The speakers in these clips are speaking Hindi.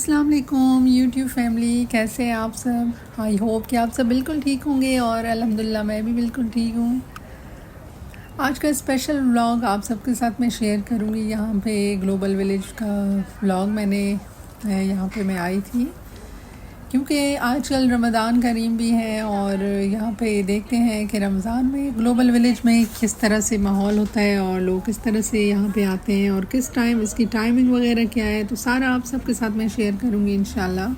अस्सलाम वालेकुम यूट्यूब फैमिली, कैसे हैं आप सब। आई होप कि आप सब बिल्कुल ठीक होंगे और अल्हम्दुलिल्लाह मैं भी बिल्कुल ठीक हूँ। आज का स्पेशल व्लॉग आप सबके साथ मैं शेयर करूँगी। यहाँ पे ग्लोबल विलेज का व्लॉग यहाँ पे मैं आई थी क्योंकि आजकल रमज़ान करीम भी है और यहाँ पे देखते हैं कि रमज़ान में ग्लोबल विलेज में किस तरह से माहौल होता है और लोग किस तरह से यहाँ पे आते हैं और किस टाइम इसकी टाइमिंग वगैरह क्या है, तो सारा आप सबके साथ मैं शेयर करूँगी इंशाल्लाह।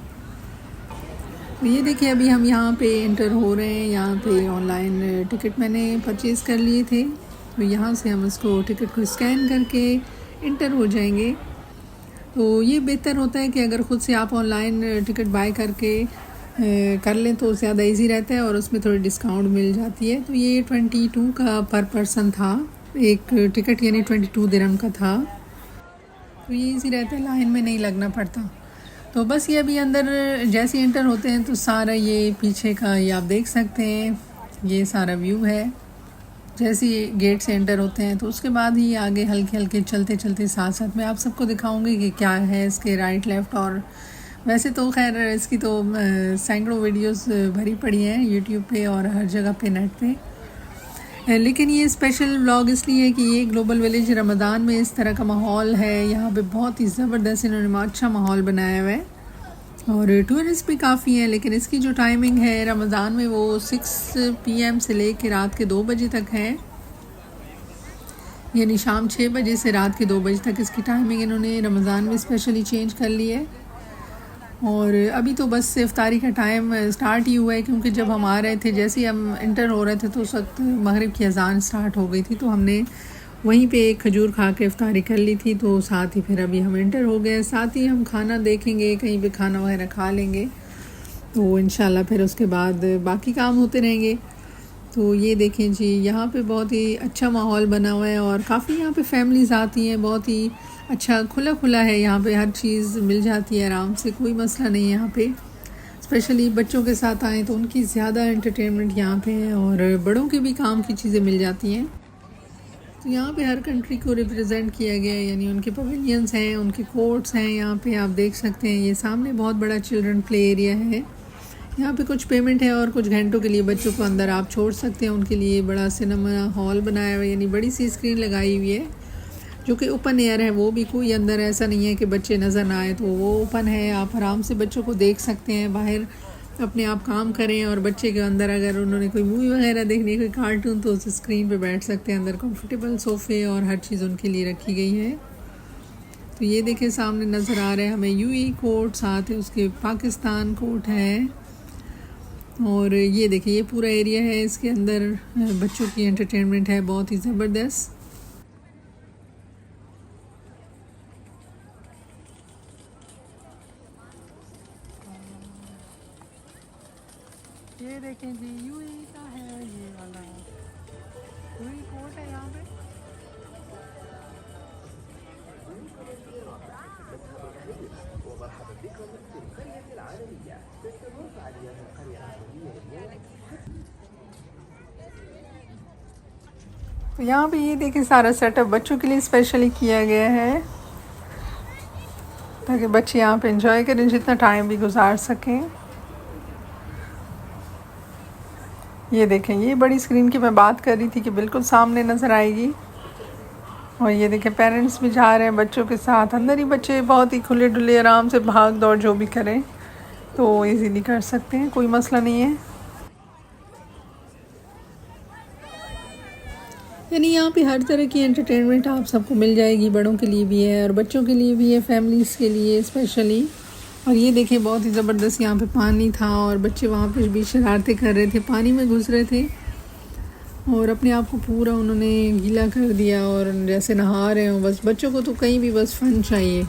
तो ये देखिए अभी हम यहाँ पे एंटर हो रहे हैं। यहाँ पे ऑनलाइन टिकट मैंने परचेज़ कर लिए थे, तो यहाँ से हम इसको टिकट को स्कैन करके इंटर हो जाएंगे। तो ये बेहतर होता है कि अगर ख़ुद से आप ऑनलाइन टिकट बाय करके कर लें तो ज़्यादा इजी रहता है और उसमें थोड़ी डिस्काउंट मिल जाती है। तो ये 22 का पर पर्सन था एक टिकट, यानी 22 दिरहम का था। तो ये इजी रहता है, लाइन में नहीं लगना पड़ता। तो बस ये अभी अंदर जैसे इंटर होते हैं तो सारा ये पीछे का ये आप देख सकते हैं, ये सारा व्यू है। जैसे ही गेट से एंटर होते हैं तो उसके बाद ही आगे हल्के हल्के चलते चलते साथ साथ मैं आप सबको दिखाऊंगी कि क्या है इसके राइट लेफ़्ट। और वैसे तो खैर इसकी तो सैकड़ों वीडियोस भरी पड़ी हैं यूट्यूब पे और हर जगह पे नेट पे, लेकिन ये स्पेशल व्लॉग इसलिए है कि ये ग्लोबल विलेज रमज़ान में इस तरह का माहौल है। यहाँ पे बहुत ही ज़बरदस्त इन्होंने अच्छा माहौल बनाया हुआ है और टूरिस्ट भी काफ़ी हैं। लेकिन इसकी जो टाइमिंग है रमज़ान में वो 6 PM से ले कर रात के 2 बजे तक है, यानी शाम 6 बजे से रात के 2 बजे तक इसकी टाइमिंग इन्होंने रमज़ान में स्पेशली चेंज कर ली है। और अभी तो बस इफ्तारी का टाइम स्टार्ट ही हुआ है, क्योंकि जब हम आ रहे थे, जैसे ही हम इंटर हो रहे थे तो उस वक्त मगरिब की अजान स्टार्ट हो गई थी, तो हमने वहीं पे एक खजूर खा के इफ्तारी कर ली थी। तो साथ ही फिर अभी हम इंटर हो गए, साथ ही हम खाना देखेंगे, कहीं पे खाना वगैरह खा लेंगे, तो इंशाल्लाह फिर उसके बाद बाकी काम होते रहेंगे। तो ये देखें जी, यहाँ पे बहुत ही अच्छा माहौल बना हुआ है और काफ़ी यहाँ पे फैमिलीज़ आती हैं। बहुत ही अच्छा खुला खुला है, यहाँ पे हर चीज़ मिल जाती है आराम से, कोई मसला नहीं है यहाँ पे। स्पेशली बच्चों के साथ आएँ तो उनकी ज़्यादा एंटरटेनमेंट यहाँ पे है और बड़ों के भी काम की चीज़ें मिल जाती हैं। तो यहाँ पे हर कंट्री को रिप्रेजेंट किया गया है, यानी उनके पवेलियंस हैं, उनके कोर्ट्स हैं। यहाँ पे आप देख सकते हैं ये सामने बहुत बड़ा चिल्ड्रन प्ले एरिया है। यहाँ पे कुछ पेमेंट है और कुछ घंटों के लिए बच्चों को अंदर आप छोड़ सकते हैं। उनके लिए बड़ा सिनेमा हॉल बनाया हुआ है, यानी बड़ी सी स्क्रीन लगाई हुई है जो कि ओपन एयर है। वो भी कोई अंदर ऐसा नहीं है कि बच्चे नज़र ना आए, तो वो ओपन है, आप आराम से बच्चों को देख सकते हैं। बाहर अपने आप काम करें और बच्चे के अंदर अगर उन्होंने कोई मूवी वगैरह देखनी है, कोई कार्टून, तो उस स्क्रीन पे बैठ सकते हैं। अंदर कंफर्टेबल सोफ़े और हर चीज़ उनके लिए रखी गई है। तो ये देखें सामने नज़र आ रहा है हमें UAE कोर्ट, साथ है उसके पाकिस्तान कोर्ट है। और ये देखिए ये पूरा एरिया है, इसके अंदर बच्चों की एंटरटेनमेंट है बहुत ही ज़बरदस्त। ये देखें जी UAE का है, ये वाला UAE कोर्ट है यहाँ पे। तो यहाँ पे ये देखें सारा सेटअप बच्चों के लिए स्पेशली किया गया है ताकि बच्चे यहाँ पे एंजॉय करें, जितना टाइम भी गुजार सकें। ये देखें ये बड़ी स्क्रीन की मैं बात कर रही थी कि बिल्कुल सामने नज़र आएगी। और ये देखें पेरेंट्स भी जा रहे हैं बच्चों के साथ। अंदर ही बच्चे बहुत ही खुले डुले आराम से भाग दौड़ जो भी करें तो इजीली कर सकते हैं, कोई मसला नहीं है। यानी यहाँ पे हर तरह की एंटरटेनमेंट आप सबको मिल जाएगी, बड़ों के लिए भी है और बच्चों के लिए भी है, फैमिलीज़ के लिए स्पेशली। और ये देखिए बहुत ही ज़बरदस्त यहाँ पे पानी था और बच्चे वहाँ पे भी शरारतें कर रहे थे, पानी में घुस रहे थे और अपने आप को पूरा उन्होंने गीला कर दिया और जैसे नहा रहे हो। बस बच्चों को तो कहीं भी बस फ़न चाहिए।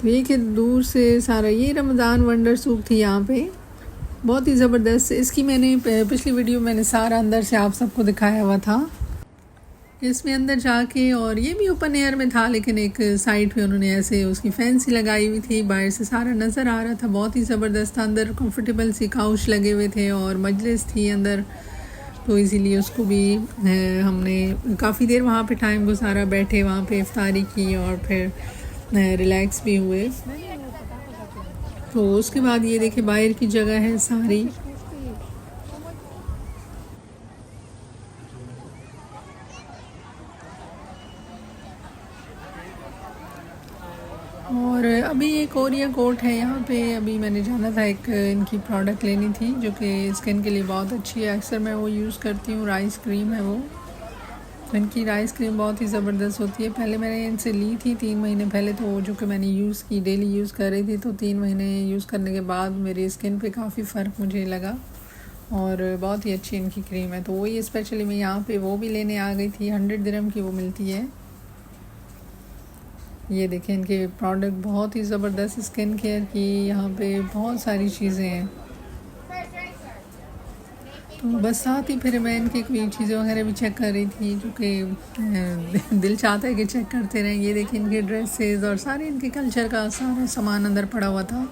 तो ये कि दूर से सारा ये रमज़ान वंडर सूक थी यहाँ पे, बहुत ही ज़बरदस्त। इसकी मैंने पिछली वीडियो मैंने सारा अंदर से आप सबको दिखाया हुआ था इसमें अंदर जाके। और ये भी ओपन एयर में था, लेकिन एक साइड पे उन्होंने ऐसे उसकी फैंसी लगाई हुई थी, बाहर से सारा नज़र आ रहा था, बहुत ही ज़बरदस्त था। अंदर कंफर्टेबल सी काउच लगे हुए थे और मजलिस थी अंदर, तो इसीलिए उसको भी हमने काफ़ी देर वहाँ पे टाइम गुजारा, बैठे वहाँ पे इफ्तारी की और फिर रिलैक्स भी हुए। तो उसके बाद ये देखिए बाहर की जगह है सारी, और अभी एक कोरिया कोट है यहाँ पे। अभी मैंने जाना था, एक इनकी प्रोडक्ट लेनी थी जो कि स्किन के लिए बहुत अच्छी है। अक्सर मैं वो यूज़ करती हूँ, राइस क्रीम है वो। तो इनकी राइस क्रीम बहुत ही ज़बरदस्त होती है। पहले मैंने इनसे ली थी 3 महीने पहले, तो जो कि मैंने यूज़ की, डेली यूज़ कर रही थी। तो 3 महीने यूज़ करने के बाद मेरी स्किन पे काफ़ी फ़र्क मुझे लगा और बहुत ही अच्छी इनकी क्रीम है। तो वही स्पेशली मैं यहाँ पे वो भी लेने आ गई थी। 100 दिरहम की वो मिलती है। ये देखें इनके प्रोडक्ट बहुत ही ज़बरदस्त स्किन केयर की, यहाँ पे बहुत सारी चीज़ें हैं। तो बस साथ ही फिर मैं इनकी कोई चीज़ें वगैरह भी चेक कर रही थी, जो कि दिल चाहता है कि चेक करते रहें। ये देखिए इनके ड्रेसेस और सारे इनके कल्चर का सारा सामान अंदर पड़ा हुआ था।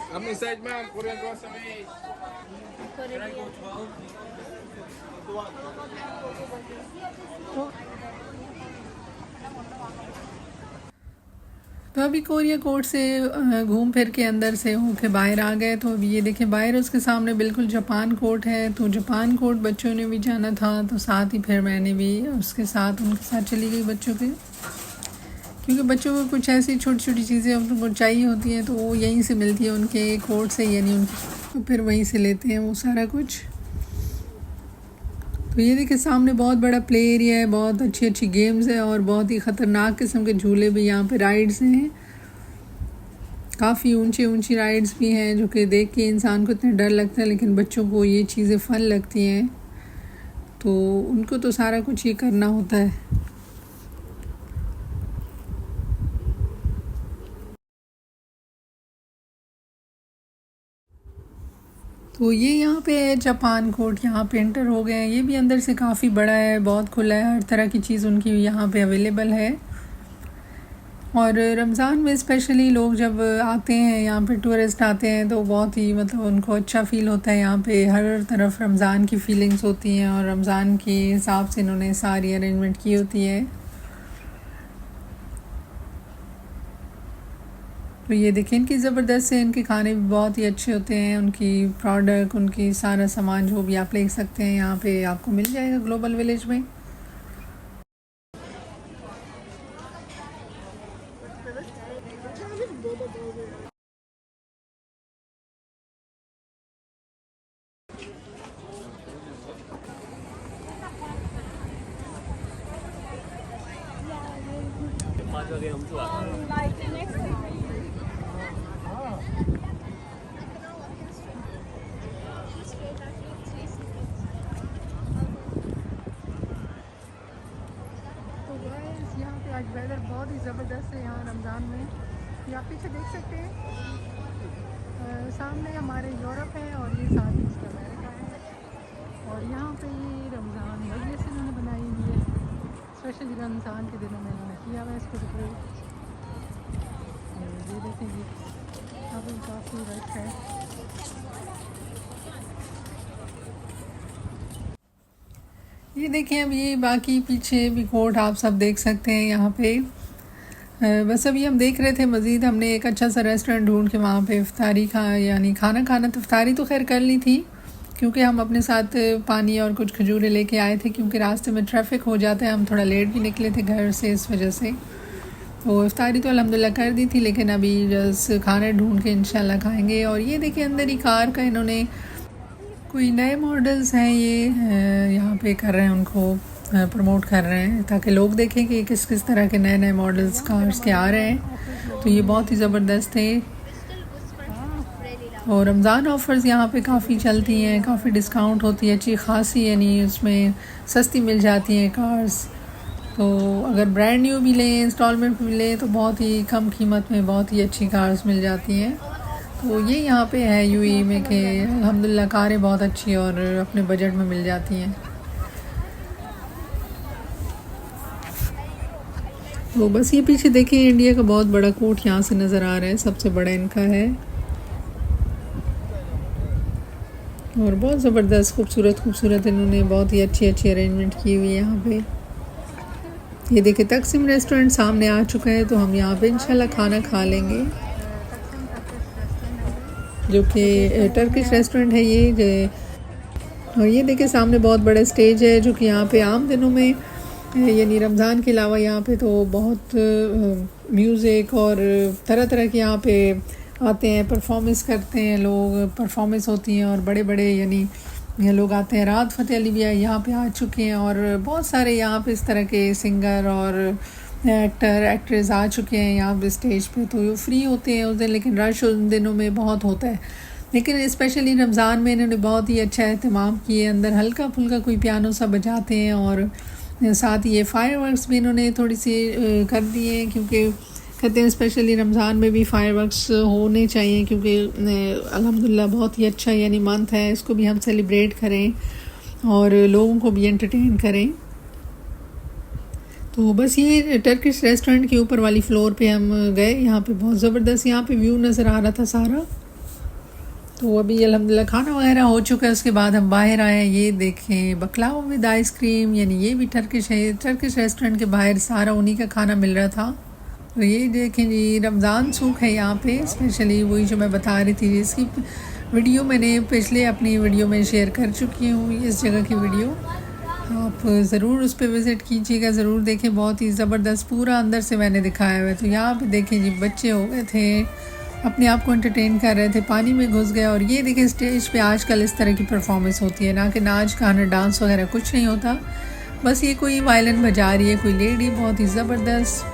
How many size, ma'am? Korean grocery. तो अभी कोरिया कोर्ट से घूम फिर के अंदर से होके बाहर आ गए। तो अभी ये देखें बाहर उसके सामने बिल्कुल जापान कोर्ट है। तो जापान कोर्ट बच्चों ने भी जाना था, तो साथ ही फिर मैंने भी उसके साथ उनके साथ चली गई बच्चों के, क्योंकि बच्चों को कुछ ऐसी छोटी छोटी चीज़ें उनको चाहिए होती हैं तो वो यहीं से मिलती है उनके कोर्ट से, यानी उनकी, तो फिर वहीं से लेते हैं वो सारा कुछ। तो ये देखिए सामने बहुत बड़ा प्ले एरिया है, बहुत अच्छी अच्छी गेम्स है और बहुत ही ख़तरनाक किस्म के झूले भी यहाँ पे राइड्स हैं। काफ़ी ऊंची ऊंची राइड्स भी हैं जो कि देख के इंसान को इतना डर लगता है, लेकिन बच्चों को ये चीज़ें फ़न लगती हैं, तो उनको तो सारा कुछ ये करना होता है। तो ये यहाँ पे है जापान कोर्ट, यहाँ पे एंटर हो गए हैं। ये भी अंदर से काफ़ी बड़ा है, बहुत खुला है, हर तरह की चीज़ उनकी यहाँ पे अवेलेबल है। और रमज़ान में स्पेशली लोग जब आते हैं यहाँ पे, टूरिस्ट आते हैं, तो बहुत ही मतलब उनको अच्छा फ़ील होता है। यहाँ पे हर तरफ रमज़ान की फ़ीलिंग्स होती हैं और रमज़ान के हिसाब से इन्होंने सारी अरेंजमेंट की होती है। तो ये देखें इनकी ज़बरदस्त है, इनके खाने भी बहुत ही अच्छे होते हैं। उनकी प्रोडक्ट, उनकी सारा सामान जो भी आप ले सकते हैं यहाँ पे आपको मिल जाएगा ग्लोबल विलेज में। यहाँ पे आज वेदर बहुत ही ज़बरदस्त है यहाँ रमज़ान में। ये आप पीछे देख सकते हैं, सामने हमारे यूरोप है और ये साथ ही उसका अमेरिका है। और यहाँ पे ये रमज़ान मजलिस इन्होंने बनाई हुई है, स्पेशली रमज़ान के दिनों में इन्होंने किया हुआ है इसको डेकोरेट। ये देखेंगे अभी काफ़ी रश है। ये देखें अब ये बाकी पीछे भी कोर्ट आप सब देख सकते हैं यहाँ पे। बस अभी हम देख रहे थे मज़ीद, हमने एक अच्छा सा रेस्टोरेंट ढूंढ के वहाँ पे इफ्तारी यानी खाना तो इफ्तारी तो खैर कर ली थी, क्योंकि हम अपने साथ पानी और कुछ खजूरें लेके आए थे, क्योंकि रास्ते में ट्रैफिक हो जाता है। हम थोड़ा लेट भी निकले थे घर से, इस वजह से। तो इफ्तारी तो अल्हम्दुलिल्लाह कर दी थी, लेकिन अभी जस खाना ढूंढ के इंशाल्लाह खाएंगे। और ये देखिए अंदर ही कार का इन्होंने कोई नए मॉडल्स हैं ये यहाँ पे कर रहे हैं, उनको प्रमोट कर रहे हैं ताकि लोग देखें कि किस किस तरह के नए नए मॉडल्स कार्स के आ रहे हैं। तो ये बहुत ही ज़बरदस्त थे। और रमज़ान ऑफ़र्स यहाँ पे काफ़ी चलती हैं, काफ़ी डिस्काउंट होती है अच्छी खासी, यानी उसमें सस्ती मिल जाती हैं कार्स। तो अगर ब्रांड न्यू भी लें, इंस्टॉलमेंट भी लें, तो बहुत ही कम कीमत में बहुत ही अच्छी कार्स मिल जाती हैं। तो ये यहाँ पे है यूएई में कि अल्हम्दुलिल्लाह कारें बहुत अच्छी और अपने बजट में मिल जाती हैं। तो बस ये पीछे देखें, इंडिया का बहुत बड़ा कोर्ट यहाँ से नज़र आ रहा है, सबसे बड़ा इनका है और बहुत ज़बरदस्त खूबसूरत इन्होंने बहुत ही अच्छी अरेंजमेंट की हुई है यहाँ पे। ये देखिए तकसीम रेस्टोरेंट सामने आ चुका है, तो हम यहाँ पे इंशाल्लाह खाना खा लेंगे, जो कि टर्किश रेस्टोरेंट है ये। और ये देखिए सामने बहुत बड़ा स्टेज है, जो कि यहाँ पे आम दिनों में यानी रमज़ान के अलावा यहाँ पे तो बहुत म्यूज़िक और तरह तरह के यहाँ पे आते हैं, परफॉर्मेंस करते हैं लोग, परफॉर्मेंस होती हैं और बड़े बड़े यानी लोग आते हैं। राहत फ़तेह अली भी यहाँ पे आ चुके हैं और बहुत सारे यहाँ पे इस तरह के सिंगर और एक्टर एक्ट्रेस आ चुके हैं यहाँ पे स्टेज पे। तो ये फ्री होते हैं उस दिन, लेकिन रश उन दिनों में बहुत होता है। लेकिन स्पेशली रमज़ान में इन्होंने बहुत ही अच्छा एहतमाम किए, अंदर हल्का फुल्का कोई पियानो सा बजाते हैं और साथ ही ये फायरवर्क्स भी इन्होंने थोड़ी सी कर दिए हैं, क्योंकि कहते हैं स्पेशली रमज़ान में भी फायरवर्क्स होने चाहिए, क्योंकि अल्हम्दुलिल्लाह बहुत ही अच्छा यानी मंथ है, इसको भी हम सेलिब्रेट करें और लोगों को भी एंटरटेन करें। तो बस ये टर्किश रेस्टोरेंट के ऊपर वाली फ्लोर पे हम गए, यहाँ पे बहुत ज़बरदस्त यहाँ पे व्यू नज़र आ रहा था सारा। तो अभी अल्हम्दुलिल्लाह खाना वगैरह हो चुका है, उसके बाद हम बाहर आए हैं। ये देखें बकलावा विद आइसक्रीम, यानी ये भी टर्किश है। टर्किश रेस्टोरेंट के बाहर सारा उन्हीं का खाना मिल रहा था। तो ये देखें जी रमज़ान सूख है यहाँ पे, स्पेशली वही जो मैं बता रही थी, इसकी वीडियो मैंने पिछले अपनी वीडियो में शेयर कर चुकी हूँ, इस जगह की वीडियो। आप ज़रूर उस पर विज़िट कीजिएगा, ज़रूर देखें, बहुत ही ज़बरदस्त पूरा अंदर से मैंने दिखाया हुआ है। तो यहाँ पे देखें जी बच्चे हो गए थे, अपने आप को एंटरटेन कर रहे थे, पानी में घुस गए। और ये देखें स्टेज पे आजकल इस तरह की परफॉर्मेंस होती है, ना कि नाच गाना डांस वगैरह कुछ नहीं होता, बस ये कोई वायलिन बजा रही है कोई लेडी, बहुत ही ज़बरदस्त।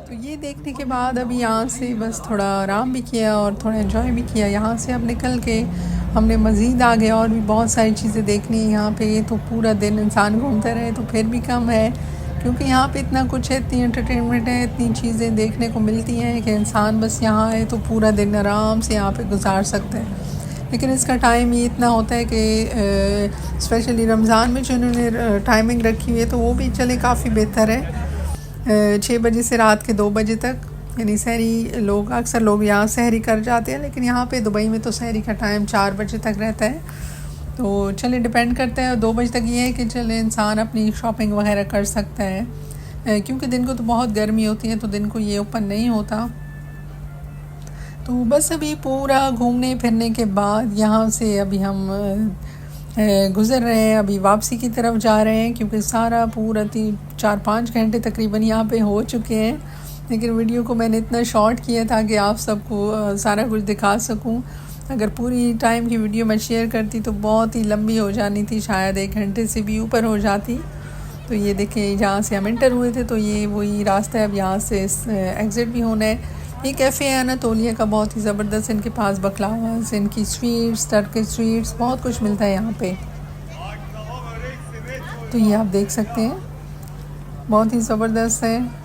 तो ये देखने के बाद अभी यहाँ से बस थोड़ा आराम भी किया और थोड़ा एंजॉय भी किया। यहाँ से अब निकल के हमने मज़ीद आगे और भी बहुत सारी चीज़ें देखनी है यहाँ पे। तो पूरा दिन इंसान घूमते रहे तो फिर भी कम है, क्योंकि यहाँ पे इतना कुछ है, इतनी एंटरटेनमेंट है, इतनी चीज़ें देखने को मिलती हैं कि इंसान बस यहाँ आए तो पूरा दिन आराम से यहाँ पे गुजार सकते हैं। लेकिन इसका टाइम ये इतना होता है कि स्पेशली रमज़ान में जो इन्होंने टाइमिंग रखी हुई है, तो वो भी चले काफ़ी बेहतर है। 6 बजे से रात के 2 बजे तक, यानी सहरी लोग अक्सर लोग यहाँ सहरी कर जाते हैं, लेकिन यहाँ पे दुबई में तो सहरी का टाइम 4 बजे तक रहता है। तो चले डिपेंड करता है, 2 बजे तक ये है कि चले इंसान अपनी शॉपिंग वगैरह कर सकता है, क्योंकि दिन को तो बहुत गर्मी होती है, तो दिन को ये ओपन नहीं होता। तो बस अभी पूरा घूमने फिरने के बाद यहाँ से अभी हम गुज़र रहे हैं, अभी वापसी की तरफ जा रहे हैं, क्योंकि सारा पूरा 4-5 घंटे तकरीबन यहाँ पे हो चुके हैं। लेकिन वीडियो को मैंने इतना शॉर्ट किया था कि आप सबको सारा कुछ दिखा सकूं। अगर पूरी टाइम की वीडियो मैं शेयर करती तो बहुत ही लंबी हो जानी थी, शायद 1 घंटे से भी ऊपर हो जाती। तो ये देखें जहाँ से हम एंटर हुए थे, तो ये वही रास्ता है, अब यहाँ से एग्ज़िट भी होना है। ये कैफ़े है अनातोलिया का, बहुत ही ज़बरदस्त, इनके पास बकलावास, इनकी स्वीट्स, टर्किश स्वीट्स, बहुत कुछ मिलता है यहाँ पे। तो ये आप देख सकते हैं, बहुत ही ज़बरदस्त है।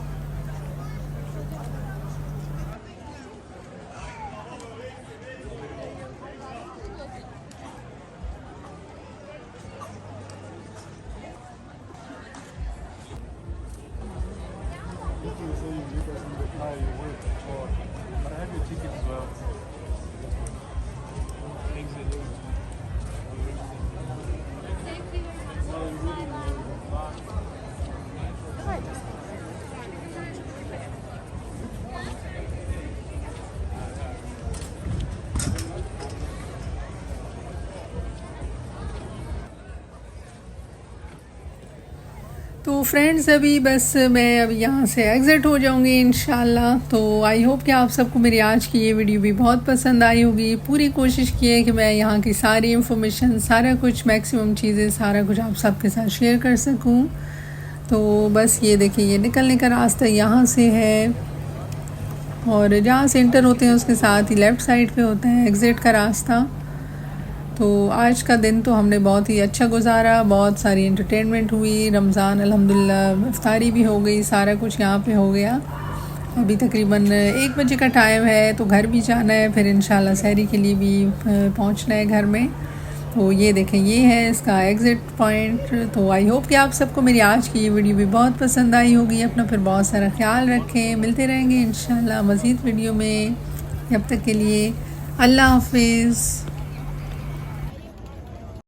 तो फ्रेंड्स अभी बस मैं अभी यहाँ से एग्ज़िट हो जाऊँगी इंशाल्लाह। तो आई होप कि आप सबको मेरी आज की ये वीडियो भी बहुत पसंद आई होगी। पूरी कोशिश की है कि मैं यहाँ की सारी इन्फॉर्मेशन, सारा कुछ, मैक्सिमम चीज़ें, सारा कुछ आप सबके साथ शेयर कर सकूँ। तो बस ये देखिए, ये निकलने का रास्ता यहाँ से है और जहाँ से इंटर होते हैं उसके साथ ही लेफ़्ट साइड पे होता है एग्ज़िट का रास्ता। तो आज का दिन तो हमने बहुत ही अच्छा गुजारा, बहुत सारी एंटरटेनमेंट हुई। रमज़ान अल्हम्दुलिल्लाह इफ्तारी भी हो गई, सारा कुछ यहाँ पे हो गया। अभी तकरीबन 1 बजे का टाइम है, तो घर भी जाना है, फिर इंशाल्लाह सहरी के लिए भी पहुँचना है घर में। तो ये देखें, ये है इसका एग्ज़िट पॉइंट। तो आई होप कि आप सबको मेरी आज की ये वीडियो भी बहुत पसंद आई होगी। अपना फिर बहुत सारा ख्याल रखें, मिलते रहेंगे इंशाल्लाह मज़ीद वीडियो में। जब तक के लिए अल्लाह हाफिज़।